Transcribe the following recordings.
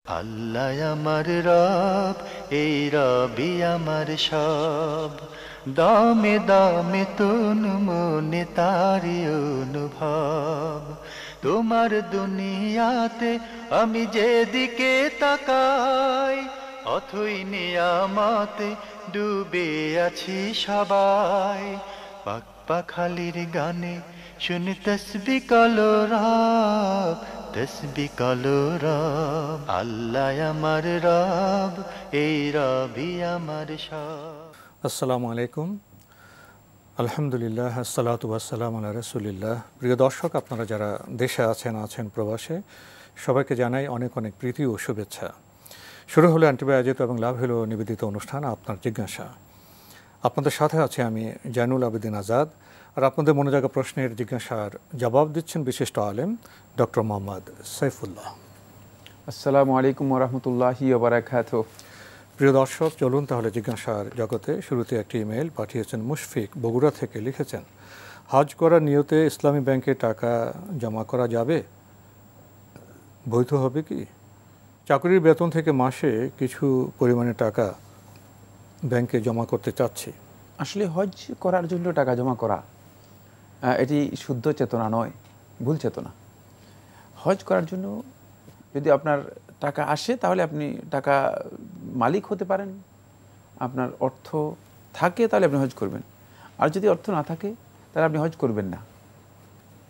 আল্লাহ আমার রব, এই রবি আমার সব। দামে দামে তুন মনে তারি অনুভব। তোমার দুনিয়াতে আমি যেদিকে তাকাই, অথই নিয়ামতে ডুবে আছি সবাই। পাক পাখালির গানে শুনি তসবি কলো রব, তসবি কলো রব। আল্লাহ আমার রব, এই রবি আমার সব। আসসালামু আলাইকুম, আলহামদুলিল্লাহ, আসসালাতু ওয়াসসালামু আলা রাসূলিল্লাহ। প্রিয় দর্শক, আপনারা যারা দেশে আছেন প্রবাসে, সবাইকে জানাই অনেক অনেক প্রীতি ও শুভেচ্ছা। শুরু হলো অ্যান্টিবায়োটিক এবং লাভ হলো নিবেদিত অনুষ্ঠান আপনার জিজ্ঞাসা। আপনাদের সাথে আছে আমি জাইনুল আবেদিন আজাদ, আর আপনাদের মনে জাগা প্রশ্নের জিজ্ঞাসার জবাব দিচ্ছেন বিশিষ্ট আলেম ডক্টর মোহাম্মদ সাইফুল্লাহ। আসসালামু আলাইকুম ওয়া রাহমাতুল্লাহি ওয়া বারাকাতুহু। প্রিয় দর্শক, চলুন তাহলে জিজ্ঞাসার জগতে। শুরুতে একটি ইমেল পাঠিয়েছেন মুশফিক, বগুড়া থেকে। লিখেছেন, হজ করার নিয়তে ইসলামী ব্যাংকে টাকা জমা করা যাবে? বৈধ হবে কি? চাকরির বেতন থেকে মাসে কিছু পরিমাণে টাকা ব্যাংকে জমা করতে চাচ্ছি। আসলে হজ করার জন্য টাকা জমা করা এটি শুদ্ধ চেতনা নয়, ভুল চেতনা। হজ করার জন্য যদি আপনার টাকা আসে তাহলে আপনি টাকা মালিক হতে পারেন। আপনার অর্থ থাকে তাহলে আপনি হজ করবেন, আর যদি অর্থ না থাকে তাহলে আপনি হজ করবেন না।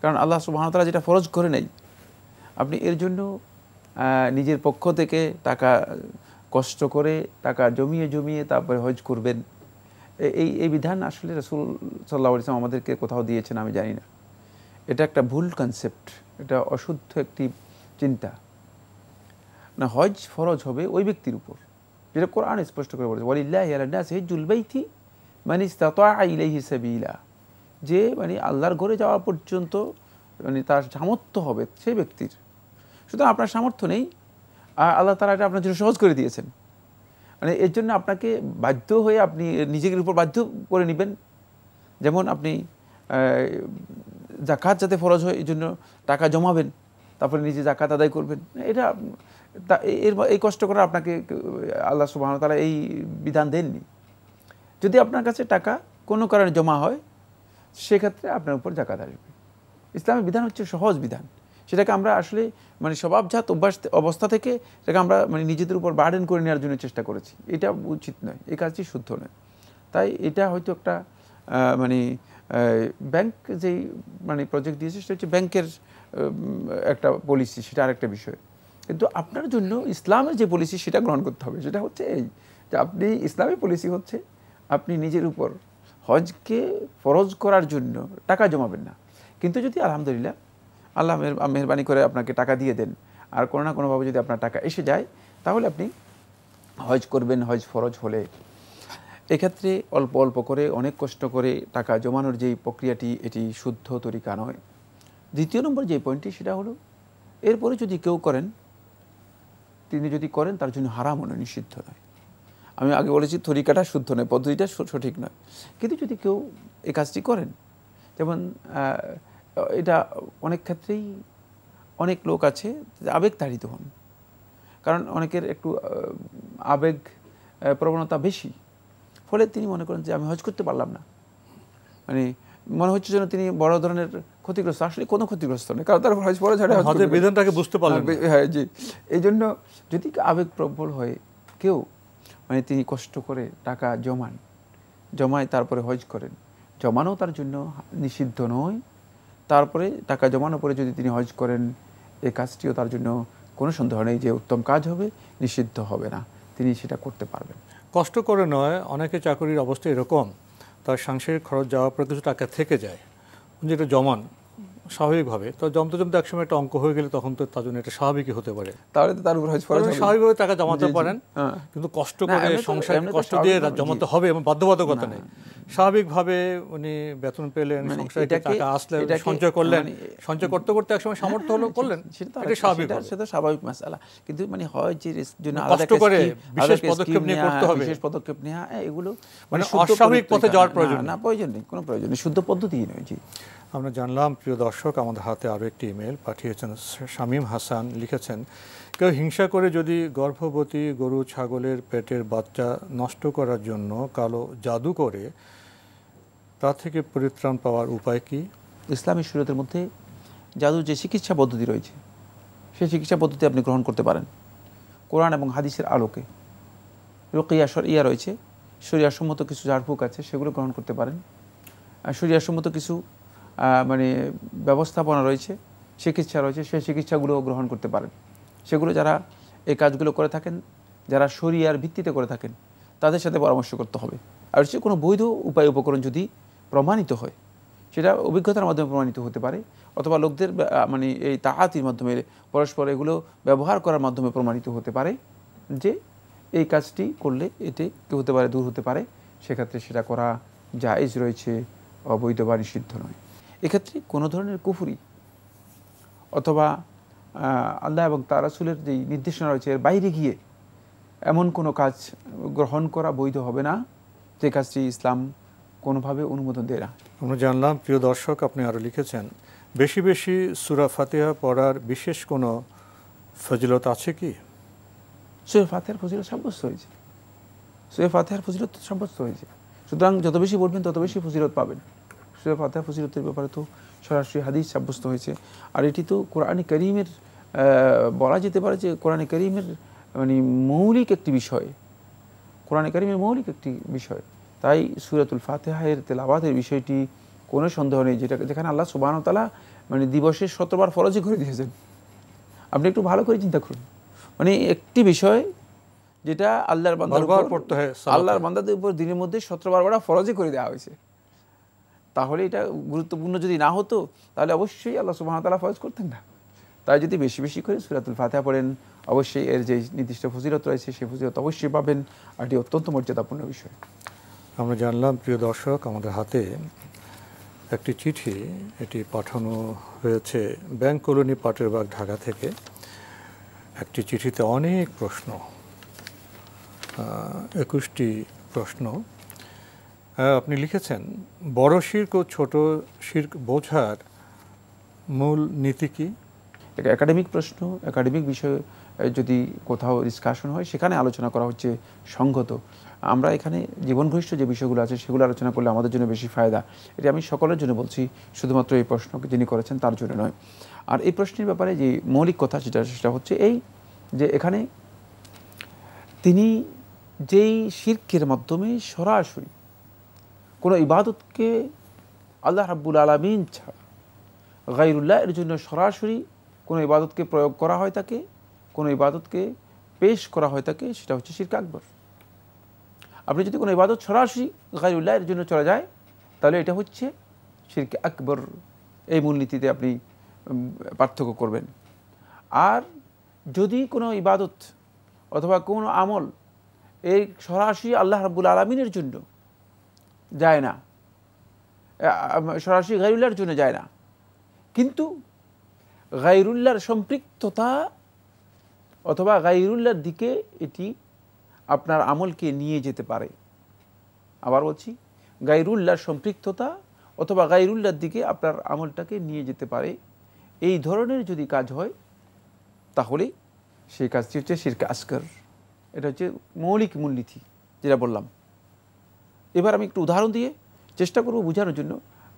কারণ আল্লাহ সুবহানাহু ওয়া তাআলা যেটা ফরজ করে নেই, আপনি এর জন্য নিজের পক্ষ থেকে টাকা কষ্ট করে টাকা জমিয়ে তারপরে হজ করবেন, এই বিধান আসলে রাসূল সাল্লাল্লাহু আলাইহি ওয়াসাল্লাম আমাদেরকে কোথাও দিয়েছেন আমি জানি না। এটা একটা ভুল কনসেপ্ট, এটা অশুদ্ধ একটি চিন্তা। না, হজ ফরজ হবে ওই ব্যক্তির উপর যেটা কোরআন স্পষ্ট করে বলেছে, ওয়ালিল্লাহি আলা নাসি হিজ্জুল বাইতি মান ইসতাতাআ ইলাইহি সাবিলা। যে আল্লাহর ঘরে যাওয়া পর্যন্ত তার সামর্থ্য হবে সেই ব্যক্তির। সুতরাং আপনার সামর্থ্য নেই, আর আল্লাহ তাআলা এটা আপনার জন্য সহজ করে দিয়েছেন। এর জন্য আপনাকে বাধ্য হয়ে আপনি নিজের উপর বাধ্য করে নেবেন। যেমন আপনি যাকাত যাতে ফরজ হয় এই জন্য টাকা জমাবেন, তারপরে নিজে যাকাত আদায় করবেন। এটা এই কষ্ট করে আপনাকে আল্লাহ সুবহানাহু ওয়া তাআলা এই বিধান দেননি। যদি আপনার কাছে টাকা কোনো কারণে জমা হয়, সেক্ষেত্রে আপনার উপর যাকাত আসবে। ইসলামের বিধান হচ্ছে সহজ বিধান। সেটাকে আমরা আসলে স্বভাবজাত অবস্থা থেকে সেটাকে আমরা নিজেদের উপর বার্ডেন করে নেওয়ার জন্য চেষ্টা করেছি। এটা উচিত নয়, এই কাজটি শুদ্ধ নয়। তাই এটা হয়তো একটা ব্যাংক যেই প্রজেক্ট দিয়েছে সেটা হচ্ছে ব্যাংকের একটা পলিসি, সেটা আরেকটা বিষয়। কিন্তু আপনার জন্য ইসলামের যে পলিসি সেটা গ্রহণ করতে হবে। সেটা হচ্ছে এই যে আপনি ইসলামী পলিসি হচ্ছে আপনি নিজের উপর হজকে ফরজ করার জন্য টাকা জমাবেন না। কিন্তু যদি আলহামদুলিল্লাহ আল্লাহ মেহরবানি করে আপনাকে টাকা দিয়ে দেন, আর কোনো না কোনোভাবে যদি আপনার টাকা এসে যায়, তাহলে আপনি হজ করবেন। হজ ফরজ হলে এক্ষেত্রে অল্প অল্প করে অনেক কষ্ট করে টাকা জমানোর যেই প্রক্রিয়াটি, এটি শুদ্ধ তরিকা নয়। দ্বিতীয় নম্বর যে পয়েন্টটি, সেটা হলো এরপরে যদি কেউ করেন, তিনি যদি করেন তার জন্য হারাম নয়, নিষিদ্ধ নয়। আমি আগে বলেছি তরিকাটা শুদ্ধ নয়, পদ্ধতিটা সঠিক নয়। কিন্তু যদি কেউ এই কাজটি করেন, যেমন এটা অনেক ক্ষেত্রেই অনেক লোক আছে আবেগ তাড়িত হন, কারণ অনেকের একটু আবেগ প্রবণতা বেশি, ফলে তিনি মনে করেন যে আমি হজ করতে পারলাম না, মনে হচ্ছে যেন তিনি বড় ধরনের ক্ষতিগ্রস্ত। আসলে কোনো ক্ষতিগ্রস্ত নেই, কারণ তার হজ ফরজ হজের বিধানটাকে বুঝতে পারলেন। হ্যাঁ, জি। এই জন্য যদি আবেগ প্রবল হয়ে কেউ তিনি কষ্ট করে টাকা জমায় তারপরে হজ করেন, জমানো তার জন্য নিষিদ্ধ নয়। তারপরে টাকা জমানোর পরে যদি তিনি হজ করেন, এই কাজটিও তার জন্য কোনো সন্দেহ নেই যে উত্তম কাজ হবে, নিষিদ্ধ হবে না, তিনি সেটা করতে পারবেন। কষ্ট করে নয়, অনেকে চাকরির অবস্থা এরকম, তার সাংসারিক খরচ যাওয়ার পরে কিছু টাকা থেকে যায়, যেটা জমান স্বাভাবিকভাবে। তো জমতে একসময় একটা অঙ্ক হয়ে গেলে তখন তো তার জন্য এটা স্বাভাবিকই হতে পারে, তাহলে তো তার উপর হজ ফরজ হবে, স্বাভাবিকভাবে টাকা জমাতে পারেন। কিন্তু কষ্ট করে সংসার কষ্ট দিয়ে জমাতে হবে এবং বাধ্যবাধকতা নেই। স্বাভাবিকভাবে উনি বেতন পেলেন, সংসারে টাকা আসলে সঞ্চয় করলেন, সঞ্চয় করতে করতে একসময় সামর্থ্য হলো করলেন, এটা স্বাভাবিক, সেটা স্বাভাবিক মাসআলা। কিন্তু হজের জন্য কষ্ট করে বিশেষ পদক্ষেপ নিয়ে করতে হবে, বিশেষ পদক্ষেপ নেওয়া, এগুলো অস্বাভাবিক পথে যাওয়ার প্রয়োজন না, প্রয়োজন নেই, কোনো প্রয়োজন নেই, শুদ্ধ পদ্ধতিই নয়। জি। আমরা জানলাম, প্রিয় দর্শক, আমাদের হাতে আরও একটি ইমেল পাঠিয়েছেন শামীম হাসান। লিখেছেন, কেউ হিংসা করে যদি গর্ভবতী গরু ছাগলের পেটের বাচ্চা নষ্ট করার জন্য কালো জাদু করে, তা থেকে পরিত্রাণ পাওয়ার উপায় কি? ইসলামী শরীয়তের মধ্যে জাদুর যে চিকিৎসা পদ্ধতি রয়েছে সেই চিকিৎসা পদ্ধতি আপনি গ্রহণ করতে পারেন কোরআন এবং হাদিসের আলোকে। রুকিয়া শরিয়া রয়েছে, শরিয়াসম্মত কিছু ঝাড়ফুঁক আছে, সেগুলো গ্রহণ করতে পারেন। শরিয়াসম্মত কিছু মানে ব্যবস্থাপনা রয়েছে, চিকিৎসা রয়েছে, সেই চিকিৎসাগুলো গ্রহণ করতে পারেন। সেগুলো যারা এই কাজগুলো করে থাকেন, যারা শরিয়ার ভিত্তিতে করে থাকেন, তাদের সাথে পরামর্শ করতে হবে। আর হচ্ছে কোনো বৈধ উপায় উপকরণ যদি প্রমাণিত হয়, সেটা অভিজ্ঞতার মাধ্যমে প্রমাণিত হতে পারে, অথবা লোকদের মানে এই তাআতির মাধ্যমে পরস্পর এগুলো ব্যবহার করার মাধ্যমে প্রমাণিত হতে পারে যে এই কাজটি করলে এতে কী হতে পারে, দূর হতে পারে, সেক্ষেত্রে সেটা করা জায়েজ রয়েছে, অবৈধ বা নিষিদ্ধ নয়। এক্ষেত্রে কোনো ধরনের কুফরি অথবা আল্লাহ এবং তার রাসূলের যেই নির্দেশনা রয়েছে এর বাইরে গিয়ে এমন কোনো কাজ গ্রহণ করা বৈধ হবে না, যে কাজটি ইসলাম কোনোভাবে অনুমোদন দেয় না। আমরা জানলাম, প্রিয় দর্শক, আপনি আরও লিখেছেন, বেশি বেশি সূরা ফাতিহা পড়ার বিশেষ কোনো ফজিলত আছে কি? সূরা ফাতিহার ফজিলত সাব্যস্ত হয়েছে, সূরা ফাতিহার ফজিলত সাব্যস্ত হয়েছে। সুতরাং যত বেশি পড়বেন তত বেশি ফজিলত পাবেন। সূরা ফাতিহার ফজিলতের ব্যাপারে তো সরাসরি হাদিস সাব্যস্ত হয়েছে। আর এটি তো কোরআনে কারীমের বলা যেতে পারে যে কোরআনে কারীমের মানে মৌলিক একটি বিষয়, কোরআনে কারীমের মৌলিক একটি বিষয়। তাই সূরাতুল ফাতিহার তেলাওয়াতের বিষয়টি কোনো সন্দেহ নেই, যেখানে আল্লাহ সুবহানাহু ওয়া তাআলা মানে দিবসে 17 বার ফরজই করে দিয়েছেন। আপনি একটু ভালো করে চিন্তা করুন, মানে একটি বিষয় যেটা আল্লাহর বান্দার উপর পড়তে হয়, আল্লাহর বান্দাদের উপর দিনের মধ্যে 17 বার ফরজই করে দেওয়া হয়েছে। তাহলে এটা গুরুত্বপূর্ণ যদি না হতো তাহলে অবশ্যই আল্লাহ সুবহানাহু ওয়া তাআলা ফরজ করতেন না। তাই যদি বেশি বেশি করে সূরাতুল ফাতিহা পড়েন, অবশ্যই এর যে নির্দিষ্ট ফজিলত রয়েছে সেই ফজিলত অবশ্যই পাবেন, আর এটি অত্যন্ত মর্যাদাপূর্ণ বিষয়। আমরা জানলাম, প্রিয় দর্শক, আমাদের হাতে একটি চিঠি, এটি পাঠানো হয়েছে ব্যাংক কলোনি পাটেরবাগ, ঢাকা থেকে। একটি চিঠিতে অনেক প্রশ্ন, 21টি প্রশ্ন। আপনি লিখেছেন, বড় শিরক ও ছোট শিরক বোঝার মূল নীতি কি? একাডেমিক প্রশ্ন, একাডেমিক বিষয় যদি কোথাও ডিসকাশন হয় সেখানে আলোচনা করা হচ্ছে সংগত। আমরা এখানে জীবনঘনিষ্ঠ যে বিষয়গুলো আছে সেগুলো আলোচনা করলে আমাদের জন্য বেশি ফায়দা। এটি আমি সকলের জন্য বলছি, শুধুমাত্র এই প্রশ্নকে যিনি করেছেন তার জন্য নয়। আর এই প্রশ্নের ব্যাপারে যে মৌলিক কথা সেটা হচ্ছে এই যে এখানে তিনি যেই শিরকের মাধ্যমে সরাসরি কোনো ইবাদতকে আল্লাহ রাব্বুল আলামিন ছাড়া গায়রুল্লাহ এর জন্য সরাসরি কোনো ইবাদতকে প্রয়োগ করা হয় থাকে, কোনো ইবাদতকে পেশ করা হয় থাকে, সেটা হচ্ছে শিরক আকবর। আপনি যদি কোনো ইবাদত সরাসরি গায়রুল্লাহ এর জন্য চলে যায় তাহলে এটা হচ্ছে শিরক আকবর। এই মূলনীতিতে আপনি পার্থক্য করবেন। আর যদি কোনো ইবাদত অথবা কোনো আমল এই সরাসরি আল্লাহ রাব্বুল আলামিনের জন্য যায় না, সরাসরি গায়রুল্লাহর জন্য যায় না, কিন্তু গায়রুল্লাহর সম্পৃক্ততা অথবা গায়রুল্লাহর দিকে এটি আপনার আমলকে নিয়ে যেতে পারে। আবার বলছি, গায়রুল্লাহর সম্পৃক্ততা অথবা গায়রুল্লাহর দিকে আপনার আমলটাকে নিয়ে যেতে পারে, এই ধরনের যদি কাজ হয় তাহলে সেই কাজটি হচ্ছে শিরক আসগর। এটা হচ্ছে মৌলিক মূলনীতি যেটা বললাম। এবার আমি একটু উদাহরণ দিয়ে চেষ্টা করব বোঝানোর জন্য।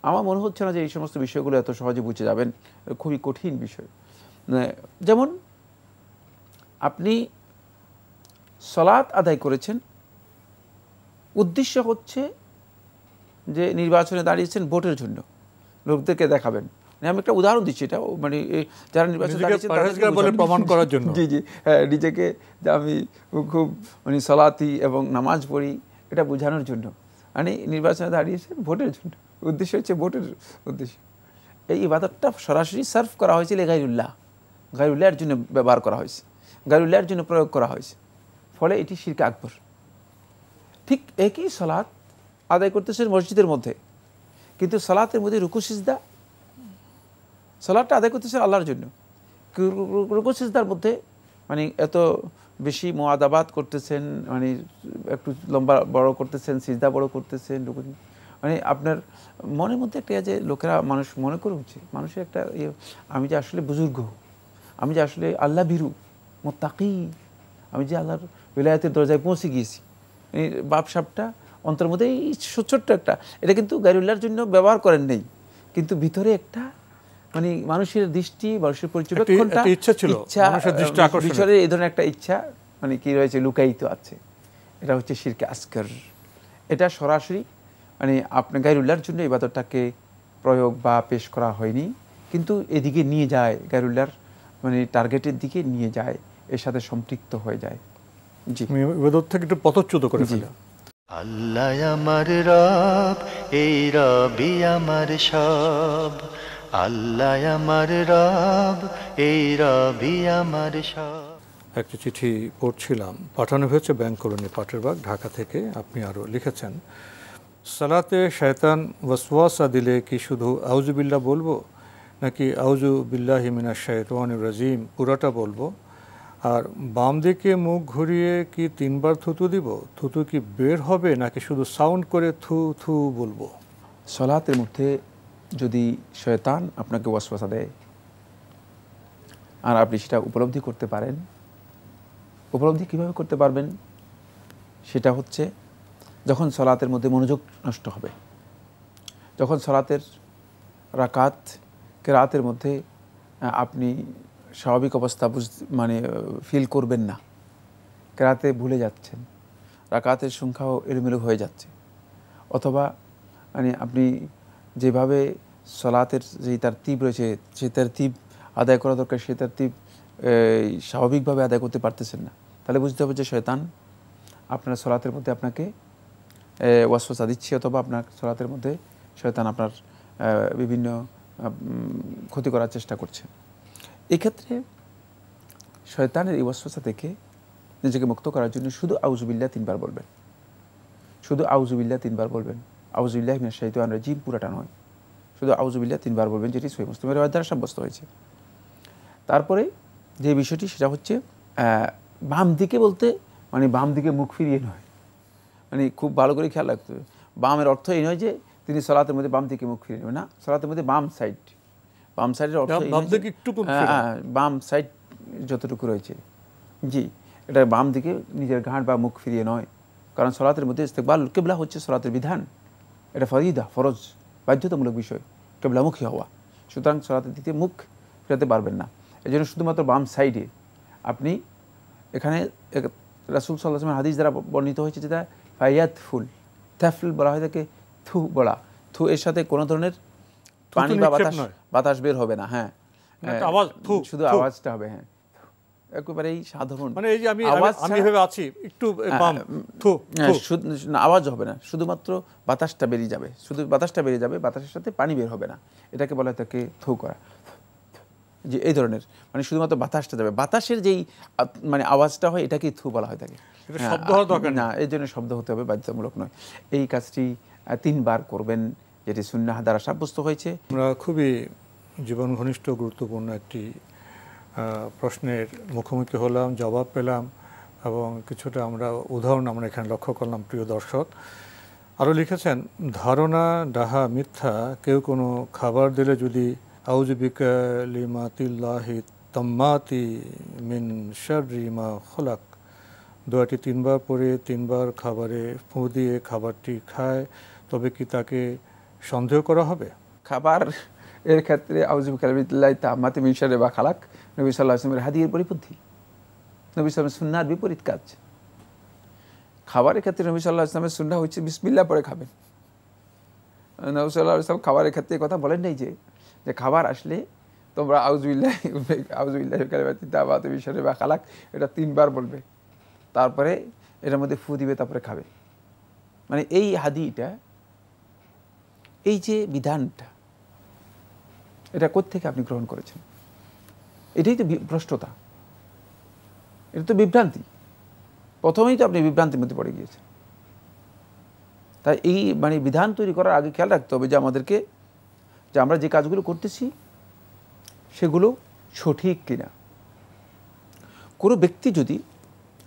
আমার মনে হচ্ছে না যে এই সমস্ত বিষয়গুলো এত সহজে বুঝে যাবেন, খুবই কঠিন বিষয়। যেমন আপনি সালাত আদায় করেছেন, উদ্দেশ্য হচ্ছে যে নির্বাচনে দাঁড়িয়েছেন ভোটের জন্য, লোকদেরকে দেখাবেন। আমি একটা উদাহরণ দিচ্ছি, এটা মানে যারা নির্বাচনে দাঁড়িয়েছেন প্রমাণ করার জন্য। জি জি, হ্যাঁ, নিজেকে যে আমি খুব মানে সালাতি এবং নামাজ পড়ি এটা বোঝানোর জন্য। মানে নির্বাচনে দাঁড়িয়েছেন ভোটের জন্য, উদ্দেশ্য হচ্ছে ভোটের উদ্দেশ্য। এই ইবাদতটা সরাসরি সার্ভ করা হয়েছিল গায়রুল্লাহ, গায়রুল্লাহর জন্য ব্যবহার করা হয়েছে, গায়রুল্লাহর জন্য প্রয়োগ করা হয়েছে, ফলে এটি শিরক আকবর। ঠিক একই সালাত আদায় করতেছেন মসজিদের মধ্যে, কিন্তু সালাতের মধ্যে রুকু সিজদা, সালাতটা আদায় করতেছেন আল্লাহর জন্য, রুকু সিজদার মধ্যে মানে এত বেশি মুআদাবাত করতেছেন, মানে একটু লম্বা বড় করতেছেন, সিজদা বড় করতেছেন, রুকু মানে আপনার মনের মধ্যে একটা যে লোকেরা মানুষ মনে করে হচ্ছে মানুষের একটা আমি যে আসলে বুজুর্গ, আমি যে আসলে আল্লাহ ভীরু মুত্তাকি, আমি যে আল্লাহর বিলায়াতের দরজায় পৌঁছে গিয়েছি, এই বাপসাপটা অন্তর মধ্যে এই ছোট্ট একটা, এটা কিন্তু গায়রুল্লাহর জন্য ব্যবহার করেন নেই, কিন্তু ভিতরে একটা মানে মানুষের দৃষ্টি, মানুষের পর্যবেক্ষণটা ইচ্ছা ছিল, মানুষের দৃষ্টি আকর্ষণ, ভিতরে এই ধরনের একটা ইচ্ছা মানে কি রয়েছে, লুকায়িত আছে। এটা হচ্ছে শিরকে আসগর। এটা সরাসরি মানে আপনার গায়রুল্লাহর জন্য ইবাদতটাকে প্রয়োগ বা পেশ করা হয়নি, কিন্তু এদিকে নিয়ে যায়, গায়রুল্লাহর মানে টার্গেটের দিকে নিয়ে যায়, এর সাথে সম্পৃক্ত হয়ে যায়। জি, ইবাদত থেকে একটু পথচ্যুত করে ফেলে। আল্লাহ আমার রব, এই রবি আমার সব। আল্লাহ আমার রব, এই রবি আমার সব। একটা চিঠি পড়ছিলাম, পাঠানো হয়েছে ব্যাংক কলোনি পাটেরবাগ, ঢাকা থেকে। আপনি আরও লিখেছেন, সালাতে শয়তান ওয়াসওয়াসা দিলে কি শুধু আউযু বিল্লাহ বলবো, নাকি আউযু বিল্লাহি মিনাশ শাইতানির রাজিম পুরাটা বলবো? আর বাম দিকে মুখ ঘুরিয়ে কি 3 বার থুতু দিব? থুতু কি বের হবে, নাকি শুধু সাউন্ড করে থু থু বলবো? সালাতের মধ্যে যদি শয়তান আপনাকে ওয়াসওয়াসা দেয় আর আপনি সেটা উপলব্ধি করতে পারেন, উপলব্ধি কীভাবে করতে পারবেন? সেটা হচ্ছে যখন সালাতের মধ্যে মনোযোগ নষ্ট হবে, যখন সালাতের রাকাত কেরাতের মধ্যে আপনি স্বাভাবিক অবস্থা মানে ফিল করবেন না, কেরাতে ভুলে যাচ্ছেন, রাকাতের সংখ্যাও এলোমেলো হয়ে যাচ্ছে, অথবা মানে আপনি যেভাবে সালাতের যেই তারতিব রয়েছে সেই তারতিব আদায় করা দরকার, সেই তারতিব স্বাভাবিকভাবে আদায় করতে পারতেছেন না, তাহলে বুঝতে হবে যে শয়তান আপনার সালাতের মধ্যে আপনাকে ওয়াসওয়াসা দিচ্ছে, অথবা আপনার সালাতের মধ্যে শয়তান আপনার বিভিন্ন ক্ষতি করার চেষ্টা করছে। এক্ষেত্রে শয়তানের এই ওয়াসওয়াসা থেকে নিজেকে মুক্ত করার জন্য শুধু আউযু বিল্লাহ 3 বার বলবেন, শুধু আউযু বিল্লাহ 3 বার বলবেন। আউযু বিল্লাহি মিনাশ শাইতানির রাজিম পুরাটা নয়, শুধু আউযু বিল্লাহ 3 বার বলবেন, যেটি সহিহ মুসলিমের riwayat দ্বারা সাব্যস্ত হয়েছে। তারপরে যে বিষয়টি সেটা হচ্ছে বাম দিকে বলতে মানে বাম দিকে মুখ ফিরিয়ে নয়, মানে খুব ভালো করে খেয়াল রাখতে হবে। বামের অর্থ এই নয় যে তিনি সালাতের মধ্যে বাম দিকে মুখ ফিরিয়ে নেবেন, না, সালাতের মধ্যে বাম সাইড, বাম সাইডের অর্থ বাম সাইড যতটুকু রয়েছে, জি, এটা বাম দিকে নিজের ঘাট বা মুখ ফিরিয়ে নয়, কারণ সালাতের মধ্যে ইস্তেকবাল কিবলা হচ্ছে সালাতের বিধান, এটা ফরিদা, ফরজ, বাধ্যতামূলক বিষয় কিবলামুখী হওয়া। সুতরাং সালাতের দিকে মুখ ফেরাতে পারবেন না, এই জন্য শুধুমাত্র বাম সাইডে আপনি এখানে রাসূল সাল্লাল্লাহু আলাইহি ওয়াসাল্লাম হাদিস দ্বারা বর্ণিত হয়েছে, যেটা ফায়াত ফুল তাফল বলা হয়, তাকে থু বলা, থু এর সাথে কোনো ধরনের পানি বা বাতাস বের হবে না, হ্যাঁ, শুধু আওয়াজটা হবে, হ্যাঁ, একেবারেই সাধারণ, মানে এই যে আমি ভেবে আছি একটু থু আওয়াজ হবে না, শুধুমাত্র বাতাসটা বেরিয়ে যাবে, শুধু বাতাসটা বেরিয়ে যাবে, বাতাসের সাথে পানি বের হবে না, এটাকে বলা হয় তাকে থু করা। যে এই ধরনের মানে শুধুমাত্র বাতাসটা যাবে, বাতাসের যেই মানে আওয়াজটা হয় এটাকেই থু বলা হয় তাকে, শব্দ হওয়ার দরকার না, এই জন্য শব্দ হতে হবে, বাধ্যতামূলক নয়। এই কাজটি 3 বার করবেন, যেটি সুন্নাহ দ্বারা সাব্যস্ত হয়েছে। আমরা খুবই জীবন ঘনিষ্ঠ গুরুত্বপূর্ণ একটি প্রশ্নের মুখোমুখি হলাম, জবাব পেলাম, এবং কিছুটা আমরা উদাহরণ আমরা এখানে লক্ষ্য করলাম। প্রিয় দর্শক আরও লিখেছেন, ধারণা ডাহা মিথ্যা, কেউ কোনো খাবার দিলে যদি আউযু বিকালিমাতিল্লাহি তাম্মাতি মিন শাররি মা খলাক দোয়াটি 3 বার পরে 3 বার খাবারে ফু দিয়ে খাবারটি খায়, তবে কি তাকে সন্দেহ করা হবে? খাবার এর ক্ষেত্রে আউযু বিকালিমাতিল্লাহি তাম্মাতি মিন শাররি মা খলাক নবী সাল্লাল্লাহু আলাইহি ওয়াসাল্লামের হাদিয়ের পরিপন্থী, নবী সাল্লাল্লাহু আলাইহি ওয়াসাল্লামের সুন্নাহর বিপরীত কাজ। খাবারের ক্ষেত্রে নবী সাল্লাল্লাহু আলাইহি ওয়াসাল্লামের সুন্নাহ হচ্ছে বিসমিল্লাহ পরে খাবেন। নবী সাল্লাল্লাহু আলাইহি ওয়াসাল্লাম খাবারের ক্ষেত্রে কথা বলেন নাই যে খাবার আসলে তোমরা আউযু বিল্লাহি কালিমাতি তাম্মাতি মিন শাররি মা খলাক এটা 3 বার বলবে, তারপরে এটার মধ্যে ফু দিবে, তারপরে খাবে। মানে এই হাদিটা, এই যে বিধানটা, এটা কোত্থেকে আপনি গ্রহণ করেছেন? এটাই তো ভ্রষ্টতা, এটা তো বিভ্রান্তি, প্রথমেই তো আপনি বিভ্রান্তির মধ্যে পড়ে গিয়েছেন। তাই এই মানে বিধান তৈরি করার আগে খেয়াল রাখতে হবে যে আমাদেরকে, যে আমরা যে কাজগুলো করতেছি সেগুলো সঠিক কিনা। কোনো ব্যক্তি যদি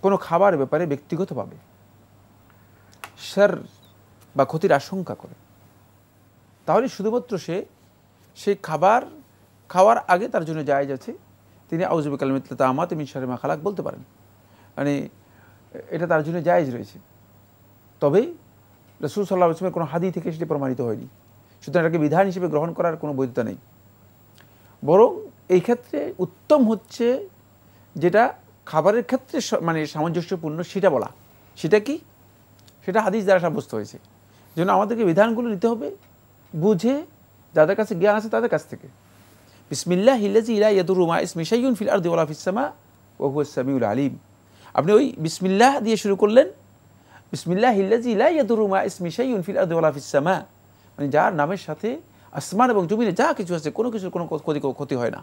কোনো খাবার ব্যাপারে ব্যক্তিগতভাবে শার বা ক্ষতির আশঙ্কা করে, তাহলে শুধুমাত্র সেই খাবার খাওয়ার আগে তার জন্য জায়েজ আছে, তিনি আউযু বিকালিমাতিল্লাহি তাম্মাতি মিন শাররি মা খালাক বলতে পারেন, মানে এটা তার জন্য জায়েজ রয়েছে। তবে রাসূল সাল্লাল্লাহু আলাইহি ওয়াসাল্লামের কোনো হাদিস থেকে সেটি প্রমাণিত হয়নি, সুতরাং এটাকে বিধান হিসেবে গ্রহণ করার কোনো বৈধতা নেই। বরং এই ক্ষেত্রে উত্তম হচ্ছে যেটা খাবারের ক্ষেত্রে মানে সামঞ্জস্যপূর্ণ সেটা বলা। সেটা কি? সেটা হাদিস দ্বারা সাব্যস্ত হয়েছে। যেন আমাদেরকে বিধানগুলো নিতে হবে বুঝে, যাদের কাছে জ্ঞান আছে তাদের কাছ থেকে। বিসমিল্লাহিল্লাযী লা ইয়াদুররু মা ইসমিহি শাইউন ফিল আরদি ওয়ালা ফিস সামা ওয়া হুয়াস সামিউল আলিম। আপনি ওই বিসমিল্লাহ দিয়ে শুরু করলেন, বিসমিল্লাহিল্লাযী লা ইয়াদুররু মা ইসমিহি শাইউন ফিল আরদি ওয়ালা ফিস সামা, মানে যার নামের সাথে আসমান এবং জমিনে যা কিছু আছে কোনো কিছুর কোনো ক্ষতি হয় না।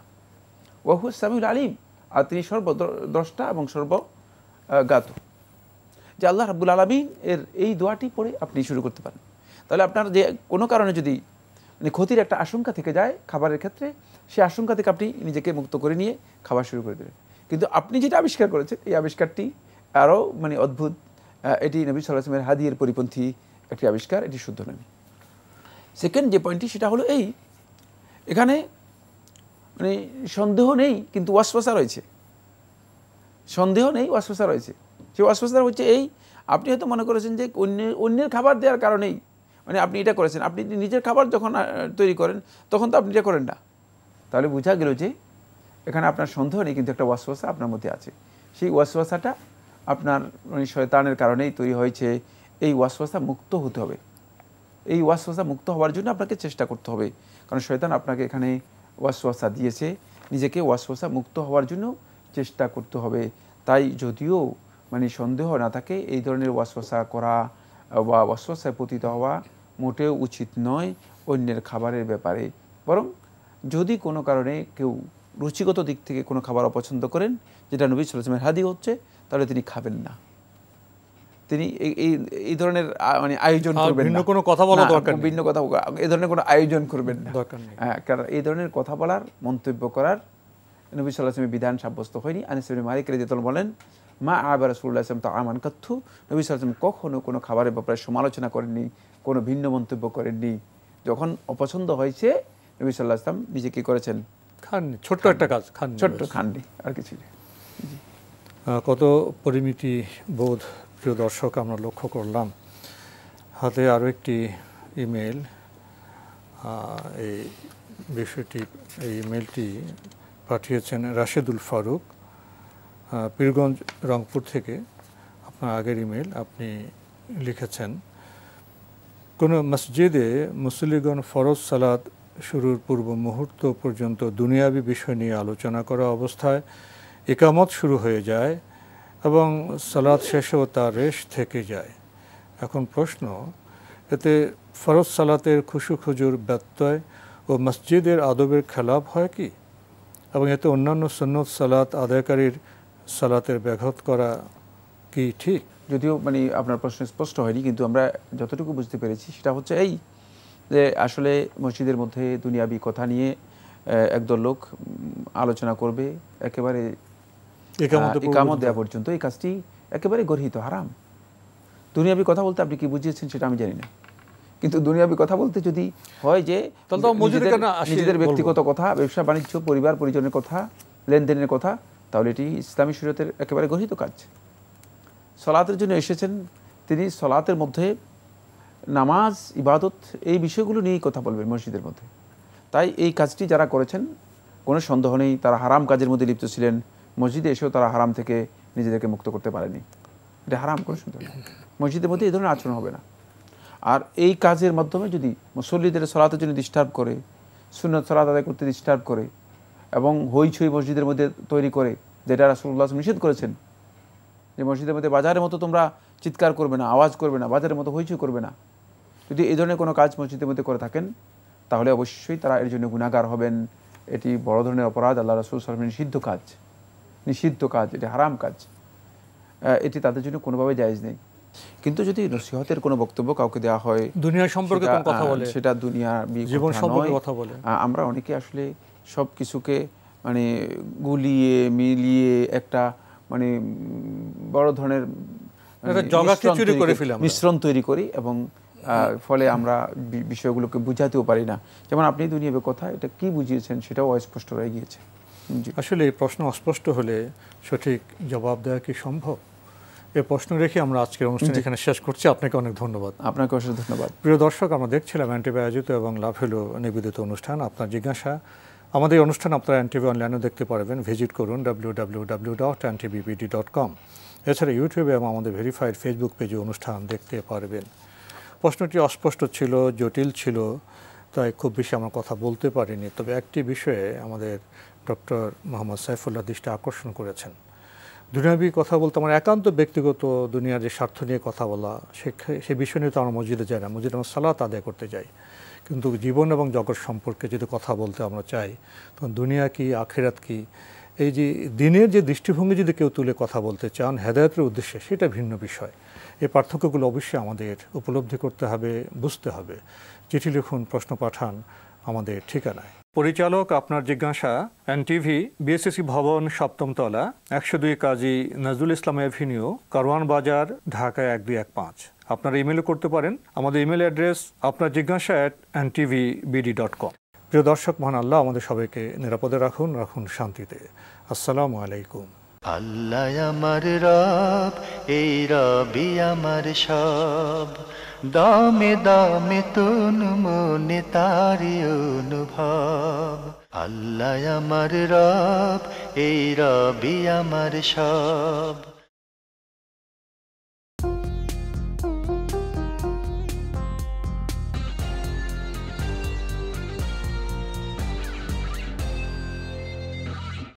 ওয়া হুয়াস সামিউল আলিম, আর তিনি সর্বদ্রষ্টা এবং সর্বজ্ঞাত। যে আল্লাহ রাব্বুল আলামিন এর এই দোয়াটি পড়ে আপনি শুরু করতে পারেন। তাহলে আপনার যে কোনো কারণে যদি মানে ক্ষতির একটা আশঙ্কা থেকে যায় খাবারের ক্ষেত্রে, সেই আশঙ্কা থেকে আপনি নিজেকে মুক্ত করে নিয়ে খাবার শুরু করে দেবেন। কিন্তু আপনি যেটা আবিষ্কার করেছেন এই আবিষ্কারটি আরও মানে অদ্ভুত, এটি নবী সাল্লাল্লাহু আলাইহি ওয়াসাল্লামের হাদিয়ের পরিপন্থী একটি আবিষ্কার, এটি শুদ্ধ নয়। সেকেন্ড যে পয়েন্টটি সেটা হলো এই, এখানে মানে সন্দেহ নেই কিন্তু ওয়াসওয়াসা রয়েছে। সন্দেহ নেই, ওয়াসওয়াসা রয়েছে। সেই ওয়াসওয়াসা হচ্ছে এই, আপনি হয়তো মনে করেছেন যে অন্যের খাবার দেওয়ার কারণেই মানে আপনি এটা করেছেন। আপনি নিজের খাবার যখন তৈরি করেন তখন তো আপনি এটা করেন না। তাহলে বোঝা গেল যে এখানে আপনার সন্দেহ নেই কিন্তু একটা ওয়াসওয়াসা আপনার মধ্যে আছে। সেই ওয়াসওয়াসাটা আপনার মানে শয়তানের কারণেই তৈরি হয়েছে। এই ওয়াসওয়াসা মুক্ত হতে হবে। এই ওয়াসওয়াসা মুক্ত হওয়ার জন্য আপনাকে চেষ্টা করতে হবে, কারণ শয়তান আপনাকে এখানে ওয়াসওয়াসা দিয়েছে। নিজেকে ওয়াসওয়াসা মুক্ত হওয়ার জন্য চেষ্টা করতে হবে। তাই যদিও মানে সন্দেহ না থাকে, এই ধরনের ওয়াসওয়াসা করা বা ওয়াসওয়াসায় পতিত হওয়া মোটেও উচিত নয় অন্যের খাবারের ব্যাপারে। বরং যদি কোনো কারণে কেউ রুচিগত দিক থেকে কোনো খাবার অপছন্দ করেন, যেটা নবী সাল্লাল্লাহু আলাইহি ওয়াসাল্লামের হাদিস হচ্ছে, তাহলে তিনি খাবেন না। তিনি এই ধরনের মানে আয়োজন করবেন না, কোনো কথা বলা দরকার নেই, ভিন্ন কথা এই ধরনের কোনো আয়োজন করবেন না, দরকার নেই। হ্যাঁ, কারণ এই ধরনের কথা বলার, মন্তব্য করার নবী সাল্লাল্লাহু আলাইহি ওয়াসাল্লামের বিধান সাব্যস্ত হয়নি। আনাস ইবনে মালিক রাদিয়াল্লাহু বলেন, মা আবা রাসূলুল্লাহ সাল্লাল্লাহু আলাইহি ওয়াসাল্লাম তাআমান কাত্তু, নবী সাল্লাল্লাহু আলাইহি ওয়াসাল্লাম কখনো কোনো খাবারের ব্যাপারে সমালোচনা করেননি, কোনো ভিন্ন মন্তব্য করেননি। যখন অপছন্দ হয়েছে নবী সাল্লাল্লাহু আলাইহি ওয়াসাল্লাম নিজে কি করেছেন? খাননি, ছোট্ট একটা কাজ, খাননি, ছোট্ট খাননি, আর কিছু নেই। কত পরিমিতি বোধ প্রিয় দর্শক আমরা লক্ষ্য করলাম। হাতে আরও একটি ইমেল, এই বিষয়টি, এই ইমেলটি পাঠিয়েছেন রাশেদুল ফারুক, পীরগঞ্জ, রংপুর থেকে। আপনার আগের ইমেল আপনি লিখেছেন, কোনো মসজিদে মুসল্লিগণ ফরজ সালাত শুরুর পূর্ব মুহূর্ত পর্যন্ত দুনিয়াবি বিষয় নিয়ে আলোচনা করা অবস্থায় ইকামত শুরু হয়ে যায় এবং সালাত শেষেও তার রেশ থেকে যায়। এখন প্রশ্ন, এতে ফরজ সালাতের খুশু খুজুর ব্যত্যয় ও মসজিদের আদবের খেলাপ হয় কি, এবং এতে অন্যান্য সুন্নত সালাত আদায়কারীর সালাতের ব্যাঘাত করা কি ঠিক? যদিও মানে আপনার প্রশ্ন স্পষ্ট হয়নি, কিন্তু আমরা যতটুকু বুঝতে পেরেছি সেটা হচ্ছে এই যে আসলে মসজিদের মধ্যে দুনিয়াবি কথা নিয়ে একদল লোক আলোচনা করবে একেবারে ইকামত দেওয়া পর্যন্ত। এই কাজটি একেবারে গর্হিত, হারাম। দুনিয়াবি কথা বলতে আপনি কি বুঝিয়েছেন সেটা আমি জানি না, কিন্তু দুনিয়াবি কথা বলতে যদি হয় যে নিজেদের ব্যক্তিগত কথা, ব্যবসা বাণিজ্য, পরিবার পরিজনের কথা, লেনদেনের কথা, তাহলে এটি ইসলামী শরীয়তের একেবারে গর্হিত কাজ। সলাতের জন্য এসেছেন তিনি, সলাতের মধ্যে নামাজ, ইবাদত, এই বিষয়গুলো নিয়েই কথা বলবেন মসজিদের মধ্যে। তাই এই কাজটি যারা করেছেন কোনো সন্দেহ নেই তারা হারাম কাজের মধ্যে লিপ্ত ছিলেন। মসজিদে এসেও তারা হারাম থেকে নিজেদেরকে মুক্ত করতে পারেনি। এটা হারাম, কোনো সন্দেহ নেই। মসজিদের মধ্যে এই ধরনের আচরণ হবে না। আর এই কাজের মাধ্যমে যদি মুসল্লিদের সলাতের জন্য ডিস্টার্ব করে, সুন্নত সলাত আদায় করতে ডিস্টার্ব করে এবং হইচই মসজিদের মধ্যে তৈরি করে, যেটা রাসূলুল্লাহ নিষেধ করেছেন যে মসজিদের মধ্যে বাজারের মতো তোমরা চিৎকার করবে না, আওয়াজ করবে না, বাজারের মতো হইচই করবে না, যদি এই ধরনের কোনো কাজ মসজিদের মধ্যে করে থাকেন তাহলে অবশ্যই তারা এর জন্য গুনাহগার হবেন। এটি বড় ধরনের অপরাধ, আল্লাহ রাসূল সাল্লাল্লাহু আলাইহি ওয়াসাল্লাম নিষিদ্ধ কাজ, এটি হারাম কাজ, এটি তাদের জন্য কোনোভাবে জায়েজ নেই। কিন্তু যদি নসিহতের কোনো বক্তব্য কাউকে দেওয়া হয়, দুনিয়া সম্পর্কে কোনো কথা বলে, সেটা দুনিয়া জীবন সম্পর্কে কথা বলে, আমরা অনেকে আসলে সব কিছুকে মানে গুলিয়ে মিলিয়ে একটা মানে বড় ধরনের মিশ্রণ তৈরি করি এবং ফলে আমরা বিষয়গুলোকে বুঝাতেও পারি না। যেমন আপনি দুনিয়াবে কথা এটা কি বুঝিয়েছেন সেটাও অস্পষ্ট রয়ে গিয়েছে। আসলে এই প্রশ্ন অস্পষ্ট হলে সঠিক জবাব দেওয়া কি সম্ভব? এই প্রশ্ন রেখে আমরা আজকের অনুষ্ঠান এখানে শেষ করছি। আপনাকে অনেক ধন্যবাদ। আপনাকে অশেষ ধন্যবাদ। প্রিয় দর্শক, আমরা দেখছিলাম এনটিভি আয়োজিত এবং লাভ হলো নিবেদিত অনুষ্ঠান আপনার জিজ্ঞাসা। আমাদের এই অনুষ্ঠান আপনারা এনটিভি অনলাইনেও দেখতে পারবেন। ভিজিট করুন www.ntvbd.com। এছাড়া ইউটিউবে এবং আমাদের ভেরিফাইড ফেসবুক পেজে অনুষ্ঠান দেখতে পারবেন। প্রশ্নটি অস্পষ্ট ছিল, জটিল ছিল, তাই খুব বেশি আমরা কথা বলতে পারিনি। তবে একটি বিষয়ে আমাদের ডক্টর মোহাম্মদ সাইফুল্লাহ দৃষ্টি আকর্ষণ করেছেন। দুনিয়াবি কথা বলতে আমার একান্ত ব্যক্তিগত দুনিয়ার যে স্বার্থ নিয়ে কথা বলা, সে বিষয় নিয়ে তো আমরা মসজিদে যাই না, মসজিদে আমরা সালাত আদায় করতে যাই। কিন্তু জীবন এবং জগৎ সম্পর্কে যদি কথা বলতে আমরা চাই, তখন দুনিয়া কি, আখিরাত কি, এই যে দিনের যে দৃষ্টিভঙ্গি যদি কেউ তুলে কথা বলতে চান হেদায়েতের উদ্দেশ্যে, সেটা ভিন্ন বিষয়। এই পার্থক্যগুলো অবশ্যই আমাদের উপলব্ধি করতে হবে, বুঝতে হবে। চিঠি লিখুন, প্রশ্ন পাঠান আমাদের ঠিকানায়। পরিচালক আপনার জিজ্ঞাসা, এনটিভি, বিএসসি ভবন, 7ম তলা, 102 কাজী নজরুল ইসলাম এভিনিউ, কারওয়ান বাজার, ঢাকা 1215। আপনারা ইমেলও করতে পারেন। আমাদের ইমেল অ্যাড্রেস আপনার জিজ্ঞাসা @ntvbd.com। প্রিয় দর্শক, মহান আল্লাহ আমাদের সবাইকে নিরাপদে রাখুন, রাখুন শান্তিতে। আসসালামু আলাইকুম। আল্লাহ আমার রব, এই রবি আমার সব, দামে দামে তন মনে তারি অনুভব। আল্লাহ আমার রব, এই রবি আমার সব।